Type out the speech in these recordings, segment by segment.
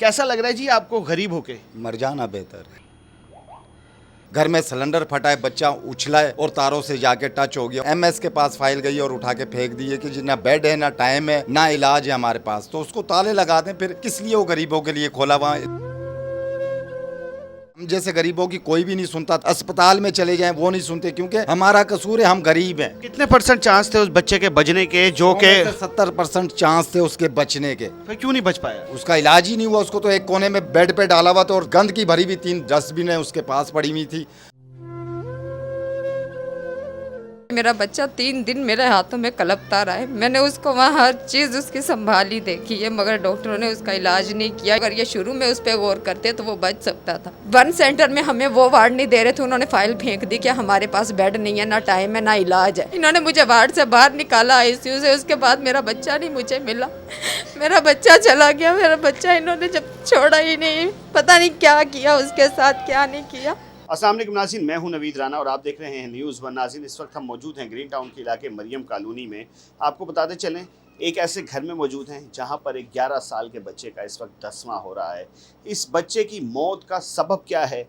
कैसा लग रहा है जी आपको गरीब होके? मर जाना बेहतर है। घर में सिलेंडर फटा है, बच्चा उछला है और तारों से जाके टच हो गया। एमएस के पास फाइल गई और उठा के फेंक दी है कि जी ना बेड है, ना टाइम है, ना इलाज है हमारे पास। तो उसको ताले लगा दें, फिर किस लिए वो गरीबों के लिए खोला हुआ है? हम जैसे गरीबों की कोई भी नहीं सुनता। अस्पताल में चले जाएं वो नहीं सुनते, क्योंकि हमारा कसूर है, हम गरीब हैं। कितने % चांस थे उस बच्चे के बचने के जो के 70% चांस थे उसके बचने के। फिर क्यों नहीं बच पाया? उसका इलाज ही नहीं हुआ। उसको तो एक कोने में बेड पे डाला हुआ था और गंद की भरी हुई 3 डस्टबिन है उसके पास पड़ी हुई थी। मेरा बच्चा 3 दिन मेरे हाथों में कलपता रहा है। मैंने उसको वहाँ हर चीज़ उसकी संभाली देखी है, मगर डॉक्टरों ने उसका इलाज नहीं किया। अगर ये शुरू में उस पर गौर करते तो वो बच सकता था। बर्न सेंटर में हमें वो वार्ड नहीं दे रहे थे, उन्होंने फाइल फेंक दी कि हमारे पास बेड नहीं है, ना टाइम है, ना इलाज है। इन्होंने मुझे वार्ड से बाहर निकाला ICU से। उसके बाद मेरा बच्चा नहीं मुझे मिला, मेरा बच्चा चला गया। मेरा बच्चा इन्होंने जब छोड़ा ही नहीं, पता नहीं क्या किया उसके साथ, क्या नहीं किया। अस्सलाम वालेकुम नाज़रीन, मैं हूं नवीद राना और आप देख रहे हैं न्यूज़ वन। नाज़रीन, इस वक्त हम मौजूद हैं ग्रीन टाउन के इलाके मरियम कॉलोनी में। आपको बताते चलें, एक ऐसे घर में मौजूद हैं जहां पर एक 11 साल के बच्चे का इस वक्त दसवां हो रहा है। इस बच्चे की मौत का सबब क्या है,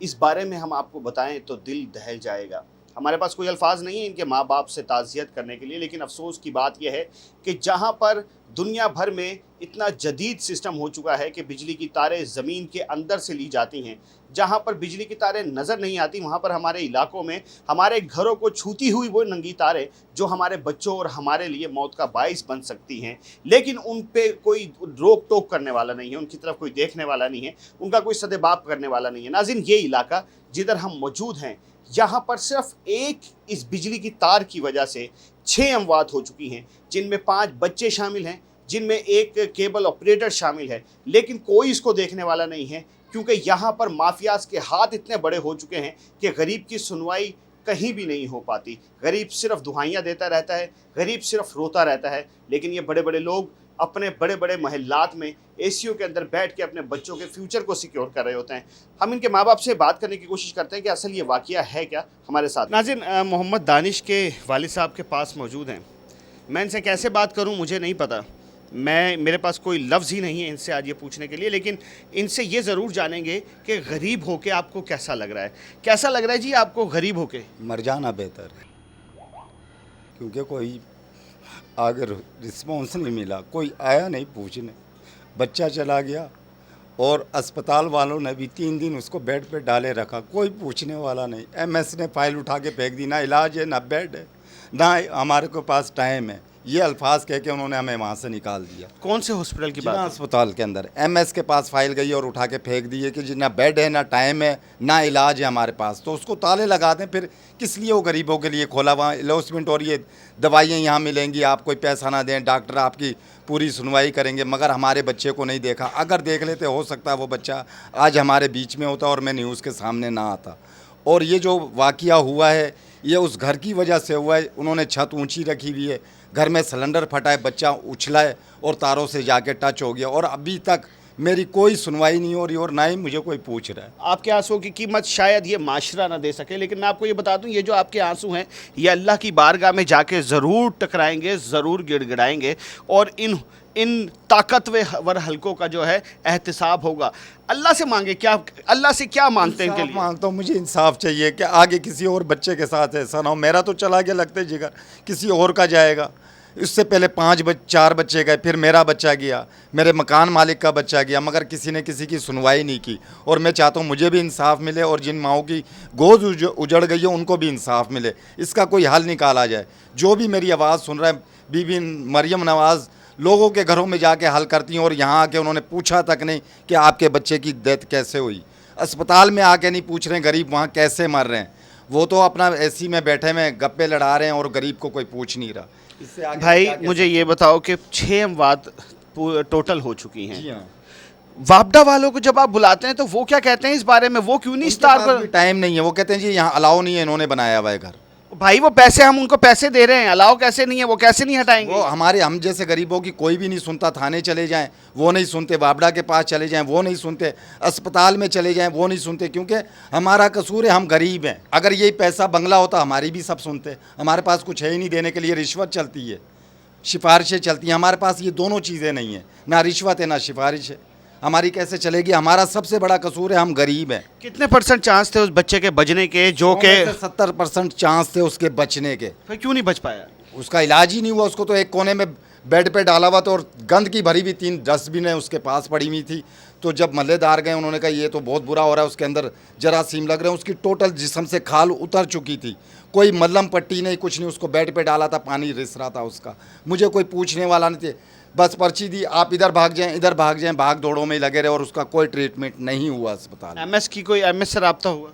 इस बारे में हम आपको बताएं तो दिल दहल जाएगा। हमारे पास कोई अल्फाज नहीं है इनके माँ बाप से ताज़ियत करने के लिए, लेकिन अफसोस की बात यह है कि जहाँ पर दुनिया भर में इतना जदीद सिस्टम हो चुका है कि बिजली की तारें ज़मीन के अंदर से ली जाती हैं, जहाँ पर बिजली की तारें नज़र नहीं आती, वहाँ पर हमारे इलाकों में हमारे घरों को छूती हुई वो नंगी तारें जो हमारे बच्चों और हमारे लिए मौत का बाइस बन सकती हैं, लेकिन उन पे कोई रोक टोक करने वाला नहीं है, उनकी तरफ कोई देखने वाला नहीं है, उनका कोई सदेबाप करने वाला नहीं है। नाज़रीन, ये इलाका जिधर हम मौजूद हैं, यहाँ पर सिर्फ एक इस बिजली की तार की वजह से 6 अमवात हो चुकी हैं, जिनमें 5 बच्चे शामिल हैं, जिनमें एक केबल ऑपरेटर शामिल है, लेकिन कोई इसको देखने वाला नहीं है, क्योंकि यहाँ पर माफियाज के हाथ इतने बड़े हो चुके हैं कि गरीब की सुनवाई कहीं भी नहीं हो पाती। गरीब सिर्फ दुहाइयाँ देता रहता है, गरीब सिर्फ रोता रहता है, लेकिन ये बड़े बड़े लोग अपने बड़े बड़े महल्लात में एसीओ के अंदर बैठ के अपने बच्चों के फ्यूचर को सिक्योर कर रहे होते हैं। हम इनके माँ बाप से बात करने की कोशिश करते हैं कि असल ये वाकया है क्या हमारे साथ। नाज़रीन, मोहम्मद दानिश के वालिद साहब के पास मौजूद हैं। मैं इनसे कैसे बात करूं मुझे नहीं पता, मेरे पास कोई लफ्ज़ ही नहीं है इनसे आज ये पूछने के लिए, लेकिन इनसे ये ज़रूर जानेंगे कि गरीब होके आपको कैसा लग रहा है। कैसा लग रहा है जी आपको गरीब होके? मर जाना बेहतर है, क्योंकि कोई आगे रिस्पॉन्स नहीं मिला, कोई आया नहीं पूछने। बच्चा चला गया और अस्पताल वालों ने भी 3 दिन उसको बेड पे डाले रखा, कोई पूछने वाला नहीं। एमएस ने फाइल उठा के फेंक दी, ना इलाज है, ना बेड है, ना हमारे को पास टाइम है। ये अल्फाज कह के उन्होंने हमें वहाँ से निकाल दिया। कौन से हॉस्पिटल की बात? अस्पताल के अंदर एमएस के पास फाइल गई और उठा के फेंक दी है कि जी ना बेड है, ना टाइम है, ना इलाज है हमारे पास। तो उसको ताले लगा दें, फिर किस लिए वो गरीबों के लिए खोला हुआ? एलोसमेंट और ये दवाइयाँ यहाँ मिलेंगी, आप कोई पैसा ना दें, डॉक्टर आपकी पूरी सुनवाई करेंगे, मगर हमारे बच्चे को नहीं देखा। अगर देख लेते, हो सकता है वो बच्चा आज हमारे बीच में होता और मैं न्यूज़ के सामने ना आता। और ये जो वाक़या हुआ है ये उस घर की वजह से हुआ है। उन्होंने छत ऊंची रखी हुई है, घर में सिलेंडर फटा है, बच्चा उछला है और तारों से जाके टच हो गया, और अभी तक मेरी कोई सुनवाई नहीं हो रही और ना ही मुझे कोई पूछ रहा है। आपके आंसुओं की कीमत शायद ये माशरा ना दे सके, लेकिन मैं आपको ये बता दूं, ये जो आपके आंसू हैं ये अल्लाह की बारगाह में जाके ज़रूर टकराएंगे, ज़रूर गिड़गिड़ाएंगे, और इन ताकतवर हलकों का जो है एहतिसाब होगा। अल्लाह से मांगे, क्या अल्लाह से क्या मांगते हैं? के लिए मांगता हूँ, मुझे इंसाफ चाहिए कि आगे किसी और बच्चे के साथ ऐसा ना हो। मेरा तो चला गया, लगते जिगर किसी और का जाएगा। इससे पहले 4 बच्चे गए, फिर मेरा बच्चा गया, मेरे मकान मालिक का बच्चा गया, मगर किसी ने किसी की सुनवाई नहीं की। और मैं चाहता हूँ मुझे भी इंसाफ मिले और जिन माओं की गोद उजड़ गई है उनको भी इंसाफ मिले, इसका कोई हल निकाला जाए। जो भी मेरी आवाज़ सुन रहा है, बीबी मरियम नवाज़ लोगों के घरों में जाके हल करती हैं, और यहाँ आके उन्होंने पूछा तक नहीं कि आपके बच्चे की डेथ कैसे हुई। अस्पताल में आके नहीं पूछ रहे गरीब वहाँ कैसे मर रहे हैं। वो तो अपना एसी में बैठे में गप्पे लड़ा रहे हैं और गरीब को कोई पूछ नहीं रहा। इससे आगे भाई मुझे ये बताओ कि 6 अमवात टोटल हो चुकी हैं। जी हाँ। वापडा वालों को जब आप बुलाते हैं तो वो क्या कहते हैं इस बारे में? वो क्यों नहीं इस तार पर? टाइम नहीं है, वो कहते हैं जी यहाँ अलाउ नहीं है, इन्होंने बनाया हुआ है घर। भाई वो पैसे, हम उनको पैसे दे रहे हैं, अलाउ कैसे नहीं है? वो कैसे नहीं हटाएंगे? वो हम जैसे गरीबों की कोई भी नहीं सुनता। थाने चले जाएं वो नहीं सुनते, वापडा के पास चले जाएं वो नहीं सुनते, अस्पताल में चले जाएं वो नहीं सुनते, क्योंकि हमारा कसूर है, हम गरीब हैं। अगर यही पैसा बंगला होता हमारी भी सब सुनते। हमारे पास कुछ है ही नहीं देने के लिए, रिश्वत चलती है, सिफारिशें चलती हैं। हमारे पास ये दोनों चीज़ें नहीं हैं, ना रिश्वत है ना सिफारिश है। हमारी कैसे चलेगी? हमारा सबसे बड़ा कसूर है, हम गरीब हैं। कितने % चांस थे उस बच्चे के बचने के जो कि 70% चांस थे उसके बचने के। फिर क्यों नहीं बच पाया? उसका इलाज ही नहीं हुआ। उसको तो एक कोने में बेड पे डाला हुआ था और गंद की भरी हुई 3 डस्टबिन उसके पास पड़ी हुई थी। तो जब मल्लेदार गए उन्होंने कहा ये तो बहुत बुरा हो रहा है, उसके अंदर जरासीम लग रहे हैं, उसकी टोटल जिस्म से खाल उतर चुकी थी, कोई मल्लम पट्टी नहीं, कुछ नहीं। उसको बेड पे डाला था, पानी रिस रहा था उसका। मुझे कोई पूछने वाला नहीं थे, बस पर्ची दी, आप इधर भाग जाएं, इधर भाग जाएं, भाग दौड़ों में ही लगे रहे और उसका कोई ट्रीटमेंट नहीं हुआ अस्पताल में। MS की कोई MS से रब्ता हुआ?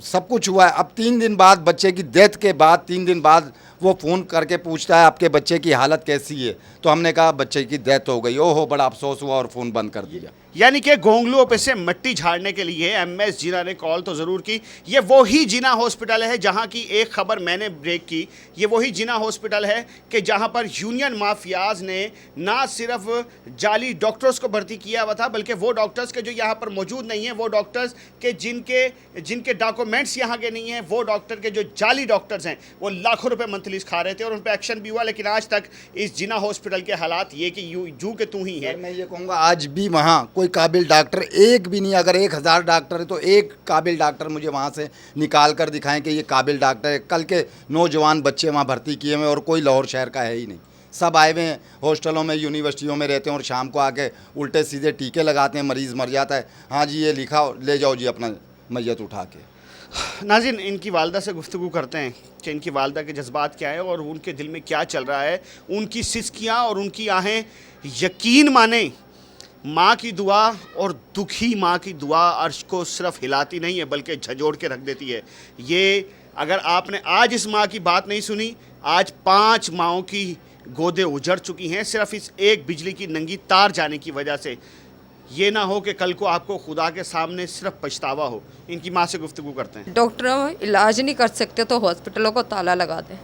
सब कुछ हुआ है। अब 3 दिन बाद, बच्चे की डेथ के बाद 3 दिन बाद वो फ़ोन करके पूछता है आपके बच्चे की हालत कैसी है? तो हमने कहा बच्चे की डेथ हो गई। ओहो, बड़ा अफसोस हुआ और फ़ोन बंद कर दिया। यानी कि गोंगलुओं पे से मिट्टी झाड़ने के लिए MS जिना ने कॉल तो ज़रूर की। ये वही जिना हॉस्पिटल है जहां की एक खबर मैंने ब्रेक की। ये वही जिना हॉस्पिटल है कि जहां पर यूनियन माफियाज ने ना सिर्फ जाली डॉक्टर्स को भर्ती किया हुआ था, बल्कि वो डॉक्टर्स के जो यहाँ पर मौजूद नहीं हैं, वो डॉक्टर्स के जिनके डॉक्यूमेंट्स यहाँ के नहीं हैं, वो डॉक्टर के जो जाली डॉक्टर्स हैं वो लाखों रुपये मंथली खा रहे थे और उन पर एक्शन भी हुआ। लेकिन आज तक इस जिना हॉस्पिटल के हालात ये कि जू के तू ही है। मैं ये कहूँगा आज भी वहाँ कोई काबिल डॉक्टर एक भी नहीं। अगर 1000 डॉक्टर है तो एक काबिल डॉक्टर मुझे वहाँ से निकाल कर दिखाएं कि ये काबिल डॉक्टर है। कल के नौजवान बच्चे वहाँ भर्ती किए हुए और कोई लाहौर शहर का है ही नहीं। सब आए हुए हैं हॉस्टलों में, यूनिवर्सिटियों में रहते हैं और शाम को आके उल्टे सीधे टीके लगाते हैं, मरीज़ मर जाता है। हाँ जी, ये लिखा, ले जाओ जी अपना मैयत उठा के। नाज़रीन, इनकी वालदा से गुफ्तगू करते हैं कि इनकी वालदा के जज्बात क्या है और उनके दिल में क्या चल रहा है। उनकी सिसकियाँ और उनकी आहें, यकीन माने माँ की दुआ और दुखी माँ की दुआ अर्श को सिर्फ हिलाती नहीं है बल्कि झंझोड़ के रख देती है। ये अगर आपने आज इस माँ की बात नहीं सुनी, आज 5 माँओं की गोदे उजड़ चुकी हैं सिर्फ इस एक बिजली की नंगी तार जाने की वजह से। ये ना हो कि कल को आपको खुदा के सामने सिर्फ पछतावा हो। इनकी माँ से गुफ्तगू करते हैं। डॉक्टर इलाज नहीं कर सकते तो हॉस्पिटलों को ताला लगा दें,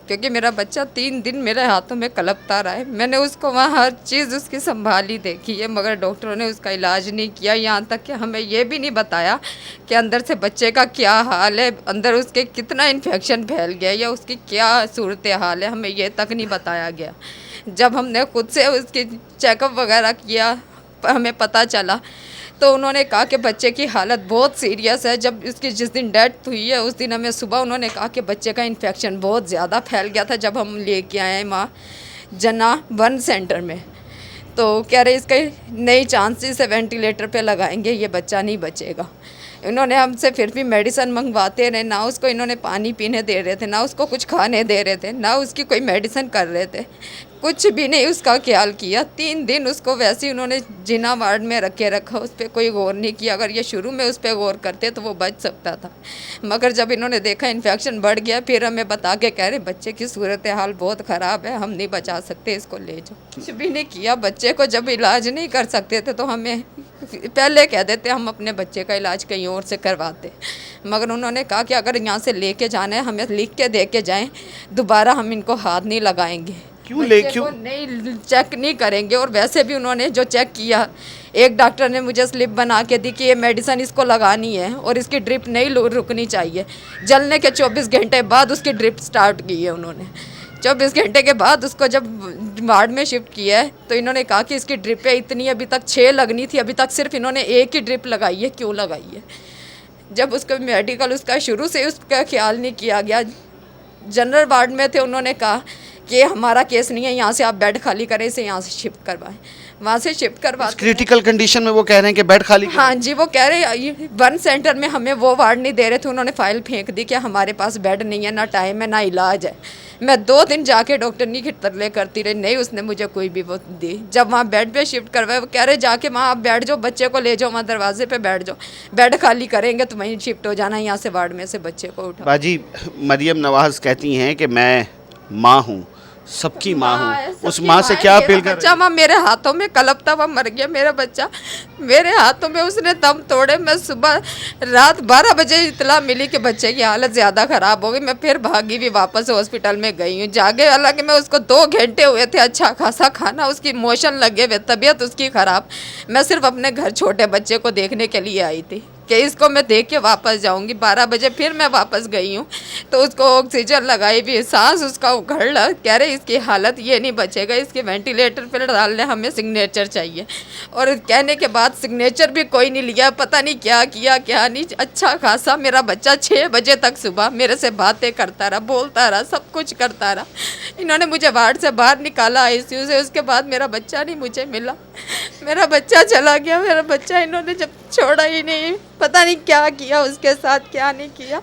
क्योंकि मेरा बच्चा 3 दिन मेरे हाथों में कलपता रहा है। मैंने उसको वहाँ हर चीज़ उसकी संभाली देखी है, मगर डॉक्टरों ने उसका इलाज नहीं किया। यहाँ तक कि हमें ये भी नहीं बताया कि अंदर से बच्चे का क्या हाल है, अंदर उसके कितना इन्फेक्शन फैल गया या उसकी क्या सूरत हाल है, हमें ये तक नहीं बताया गया। जब हमने खुद से उसकी चेकअप वगैरह किया, हमें पता चला तो उन्होंने कहा कि बच्चे की हालत बहुत सीरियस है। जब उसकी जिस दिन डेथ हुई है उस दिन हमें सुबह उन्होंने कहा कि बच्चे का इन्फेक्शन बहुत ज़्यादा फैल गया था। जब हम लेके आए माँ जना 1 सेंटर में तो कह रहे इसका नई चांसेस है, वेंटिलेटर पे लगाएंगे, ये बच्चा नहीं बचेगा। इन्होंने हमसे फिर भी मेडिसिन मंगवाते रहे, ना उसको इन्होंने पानी पीने दे रहे थे, ना उसको कुछ खाने दे रहे थे, ना उसकी कोई मेडिसिन कर रहे थे, कुछ भी नहीं उसका ख्याल किया। 3 दिन उसको वैसे ही उन्होंने जिना वार्ड में रखा, उस पर कोई गौर नहीं किया। अगर ये शुरू में उस पर गौर करते तो वो बच सकता था, मगर जब इन्होंने देखा इन्फेक्शन बढ़ गया, फिर हमें बता के कह रहे बच्चे की सूरत हाल बहुत ख़राब है, हम नहीं बचा सकते, इसको ले जाओ। कुछ भी नहीं किया। बच्चे को जब इलाज नहीं कर सकते थे तो हमें पहले कह देते हम अपने बच्चे का इलाज कहीं और से करवाते, मगर उन्होंने कहा कि अगर यहाँ से लेके जाना है हमें लिख के दे के जाएँ, दोबारा हम इनको हाथ नहीं लगाएंगे, क्यों नहीं चेक नहीं करेंगे। और वैसे भी उन्होंने जो चेक किया, एक डॉक्टर ने मुझे स्लिप बना के दी कि ये मेडिसिन इसको लगानी है और इसकी ड्रिप नहीं रुकनी चाहिए। जलने के 24 घंटे बाद उसकी ड्रिप स्टार्ट की है उन्होंने। 24 घंटे के बाद उसको जब वार्ड में शिफ्ट किया है तो इन्होंने कहा कि इसकी ड्रिपें इतनी, अभी तक 6 लगनी थी, अभी तक सिर्फ इन्होंने 1 ही ड्रिप लगाई है। क्यों लगाई है? जब उसको मेडिकल उसका शुरू से उसका ख्याल नहीं किया गया। जनरल वार्ड में थे, उन्होंने कहा कि हमारा केस नहीं है, यहाँ से आप बेड खाली करें, इसे यहाँ से शिफ्ट करवाएं। वहाँ से शिफ्ट करवा क्रिटिकल कंडीशन में वो कह रहे हैं कि बेड खाली। हाँ जी, वो कह रहे 1 सेंटर में हमें वो वार्ड नहीं दे रहे थे। उन्होंने फाइल फेंक दी कि हमारे पास बेड नहीं है, ना टाइम है, ना इलाज है। मैं 2 दिन जाके डॉक्टर नहीं तरले करती रही, नहीं उसने मुझे कोई भी वो दी। जब वहाँ बेड पे शिफ्ट करवाए, वो कह रहे जाके वहाँ आप बैठ जाओ, बच्चे को ले जाओ, वहाँ दरवाजे पे बैठ जाओ, बेड खाली करेंगे तो वहीं शिफ्ट हो जाना, यहाँ से वार्ड में से बच्चे को उठा। बाजी, मरियम नवाज कहती हैं कि मैं माँ हूँ, सबकी माँ हूँ। उस माँ से क्या अपील कर? बच्चा माँ मेरे हाथों में कलपता हुआ मर गया। मेरा बच्चा मेरे हाथों में उसने दम तोड़े। मैं सुबह रात 12 बजे इतला मिली कि बच्चे की हालत ज़्यादा ख़राब हो गई। मैं फिर भागी भी वापस हॉस्पिटल में गई हूँ जागे। हालांकि मैं उसको 2 घंटे हुए थे, अच्छा खासा खाना, उसकी मोशन लगे हुए, तबीयत उसकी ख़राब। मैं सिर्फ अपने घर छोटे बच्चे को देखने के लिए आई थी। कि इसको मैं देख के वापस जाऊंगी। 12 बजे फिर मैं वापस गई हूँ तो उसको ऑक्सीजन लगाई भी, सांस उसका उखड़ रहा, कह रहे इसकी हालत ये नहीं बचेगा, इसके वेंटिलेटर पर डालने हमें सिग्नेचर चाहिए। और कहने के बाद सिग्नेचर भी कोई नहीं लिया, पता नहीं क्या किया क्या नहीं। अच्छा खासा मेरा बच्चा 6 बजे तक सुबह मेरे से बातें करता रहा, बोलता रहा, सब कुछ करता रहा। इन्होंने मुझे वार्ड से बाहर निकाला आईसीयू से, उसके बाद मेरा बच्चा नहीं मुझे मिला, मेरा बच्चा चला गया। मेरा बच्चा इन्होंने जब छोड़ा ही नहीं, पता नहीं क्या किया उसके साथ, क्या नहीं किया।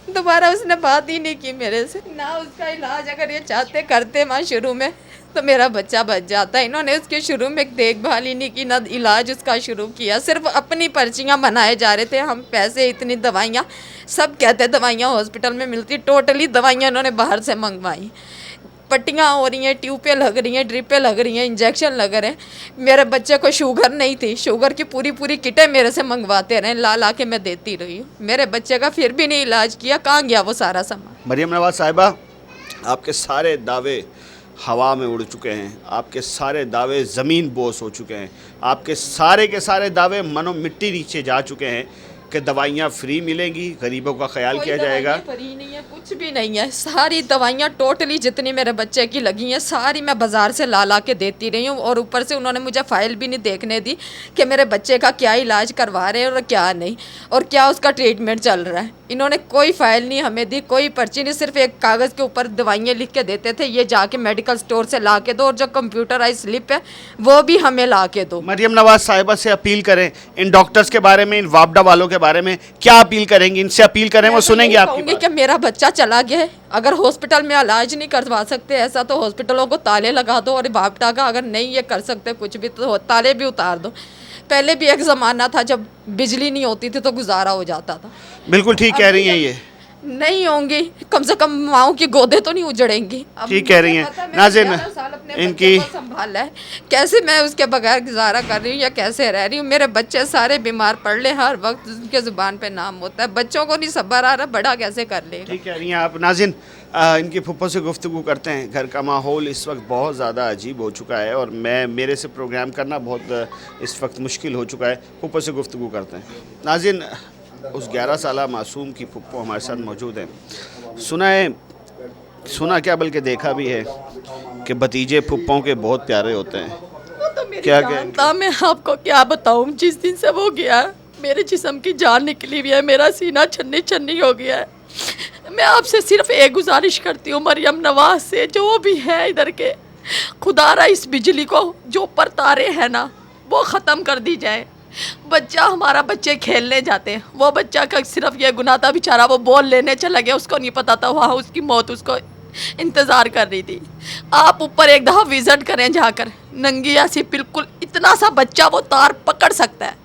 दोबारा उसने बात ही नहीं की मेरे से, ना उसका इलाज अगर ये चाहते करते वहाँ शुरू में तो मेरा बच्चा बच जाता। इन्होंने उसके शुरू में देखभाल ही नहीं की, ना इलाज उसका शुरू किया, सिर्फ अपनी पर्चियाँ बनाए जा रहे थे। हम पैसे, इतनी दवाइयाँ, सब कहते दवाइयाँ हॉस्पिटल में मिलती, टोटली दवाइयाँ इन्होंने बाहर से मंगवाई। पट्टियाँ हो रही हैं, ट्यूबें लग रही हैं, ड्रिपें लग रही हैं, इंजेक्शन लग रहे हैं। मेरे बच्चे को शुगर नहीं थी, शुगर की पूरी किटें मेरे से मंगवाते रहे, ला के मैं देती रही हूँ। मेरे बच्चे का फिर भी नहीं इलाज किया, कहाँ गया वो सारा सामान। मरियम नवाज साहिबा, आपके सारे दावे हवा में उड़ चुके हैं, आपके सारे दावे ज़मीन बोस हो चुके हैं, आपके सारे के सारे दावे मनो मिट्टी नीचे जा चुके हैं कि दवाइयाँ फ्री मिलेंगी, गरीबों का ख्याल किया जाएगा। फ्री नहीं है, कुछ भी नहीं है। सारी दवाइयाँ टोटली जितनी मेरे बच्चे की लगी हैं सारी मैं बाज़ार से ला के देती रही हूँ। और ऊपर से उन्होंने मुझे फ़ाइल भी नहीं देखने दी कि मेरे बच्चे का क्या इलाज करवा रहे हैं और क्या नहीं, और क्या उसका ट्रीटमेंट चल रहा है। इन्होंने कोई फ़ाइल नहीं हमें दी, कोई पर्ची नहीं, सिर्फ एक कागज़ के ऊपर दवाइयाँ लिख के देते थे, ये जाके मेडिकल स्टोर से ला के दो, और जो कंप्यूटराइज स्लिप है वो भी हमें ला के दो। मरियम नवाज साहिबा से अपील करें, इन डॉक्टर्स के बारे में, इन वापडा वालों के बारे में क्या अपील करेंगे? इनसे अपील करें, वो सुनेंगे आपकी बात। कि मेरा बच्चा चला गया है, अगर हॉस्पिटल में इलाज नहीं करवा सकते ऐसा तो हॉस्पिटलों को ताले लगा दो, और वापडा का अगर नहीं ये कर सकते कुछ भी तो ताले भी उतार दो। पहले भी एक ज़माना था जब बिजली नहीं होती थी तो गुजारा हो जाता था। बिल्कुल ठीक कह रही हैं, ये नहीं होंगी, कम से कम माओ की गोदे तो नहीं उजड़ेंगी। ठीक कह रही हैं नाज़िन, इनकी संभाला है, कैसे मैं उसके बगैर गुजारा कर रही हूँ या कैसे रह रही हूँ। मेरे बच्चे सारे बीमार पड़ ले, हर वक्त उनके ज़ुबान पे नाम होता है, बच्चों को नहीं सब्र आ रहा, बड़ा कैसे कर ले। ठीक कह रही हैं आप नाज़िन। इनकी फुप्पो से गुफ्तगू करते हैं। घर का माहौल इस वक्त बहुत ज़्यादा अजीब हो चुका है और मेरे से प्रोग्राम करना बहुत इस वक्त मुश्किल हो चुका है। फुप्पो से गुफ्तगू करते हैं। नाज़िन, उस 11 साला मासूम की फुप्पो हमारे साथ मौजूद हैं। सुना क्या बल्कि देखा भी है कि भतीजे फुप्पों के बहुत प्यारे होते हैं। तो मेरी क्या जान था, मैं आपको क्या बताऊं, जिस दिन से वो गया मेरे जिस्म की जान निकली हुई है, मेरा सीना छन्नी छन्नी हो गया है। मैं आपसे सिर्फ एक गुजारिश करती हूँ मरियम नवाज से, जो भी है इधर के, खुदारा इस बिजली को जो ऊपर तारे हैं ना वो ख़त्म कर दी जाए। बच्चा, हमारा बच्चे खेलने जाते हैं, वो बच्चा का सिर्फ ये गुनाह था बेचारा, वो बॉल लेने चला गया, उसको नहीं पता था वहाँ उसकी मौत उसको इंतज़ार कर रही थी। आप ऊपर एक दफ़ा विज़िट करें जाकर, नंगी ऐसी बिल्कुल इतना सा बच्चा वो तार पकड़ सकता है,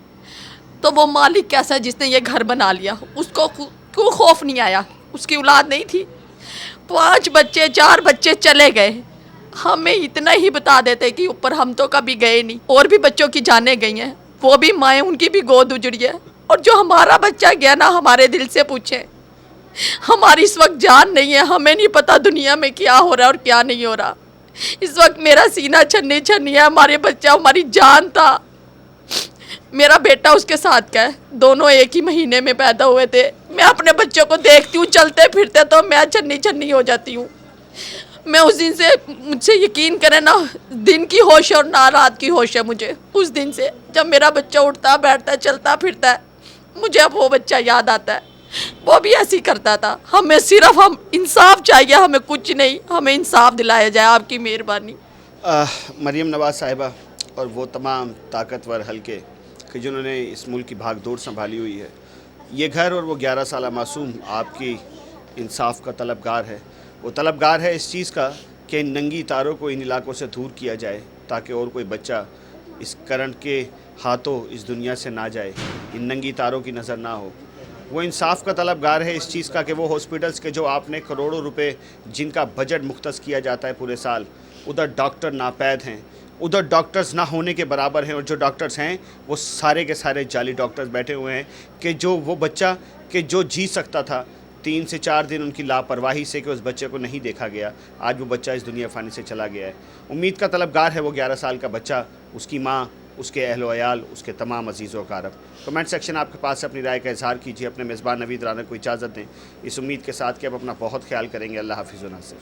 तो वो मालिक कैसा है जिसने ये घर बना लिया, उसको क्यों खौफ नहीं आया? उसकी औलाद नहीं थी, 5 बच्चे 4 बच्चे चले गए, हमें इतना ही बता देते कि ऊपर हम तो कभी गए नहीं, और भी बच्चों की जानें गई हैं, वो भी माएँ उनकी भी गोद उजड़ी है। और जो हमारा बच्चा गया ना, हमारे दिल से पूछे, हमारी इस वक्त जान नहीं है, हमें नहीं पता दुनिया में क्या हो रहा है और क्या नहीं हो रहा। इस वक्त मेरा सीना छन्नी छन्नी है, हमारे बच्चा हमारी जान था। मेरा बेटा उसके साथ का है, दोनों एक ही महीने में पैदा हुए थे। मैं अपने बच्चों को देखती हूँ चलते फिरते तो मैं छन्नी छन्नी हो जाती हूँ। मैं उस दिन से, मुझसे यकीन करें ना, दिन की होश और ना रात की होश है मुझे। उस दिन से जब मेरा बच्चा उठता बैठता चलता फिरता है, मुझे अब वो बच्चा याद आता है, वो भी ऐसे ही करता था। हमें सिर्फ हम इंसाफ चाहिए, हमें कुछ नहीं, हमें इंसाफ दिलाया जाए, आपकी मेहरबानी। मरियम नवाज साहिबा और वो तमाम ताकतवर हल्के कि जिन्होंने इस मुल्क की भागदौड़ संभाली हुई है, ये घर और वो 11 साला मासूम आपकी इंसाफ का तलबगार है। वो तलबगार है इस चीज़ का कि इन नंगी तारों को इन इलाकों से दूर किया जाए ताकि और कोई बच्चा इस करंट के हाथों इस दुनिया से ना जाए, इन नंगी तारों की नज़र ना हो। वो इंसाफ का तलबगार है इस चीज़ का कि वो हॉस्पिटल्स के जो आपने करोड़ों रुपए जिनका बजट मुख्तस किया जाता है पूरे साल, उधर डॉक्टर नापैद हैं, उधर डॉक्टर्स ना होने के बराबर हैं, और जो डॉक्टर्स हैं वो सारे के सारे जाली डॉक्टर्स बैठे हुए हैं कि जो वो बच्चा कि जो जी सकता था 3 से 4 दिन उनकी लापरवाही से कि उस बच्चे को नहीं देखा गया, आज वो बच्चा इस दुनिया फ़ानी से चला गया है। उम्मीद का तलबगार है वो 11 साल का बच्चा, उसकी माँ उसके अहलो अयाल, उसके तमाम अजीज़ व कारब। कमेंट सेक्शन आपके पास अपनी राय का इजहार कीजिए। अपने मेज़बान नवीद राना को इजाज़त दें इस उम्मीद के साथ कि अब अपना बहुत ख्याल करेंगे। अल्लाह हाफ़िज़ व नासिर।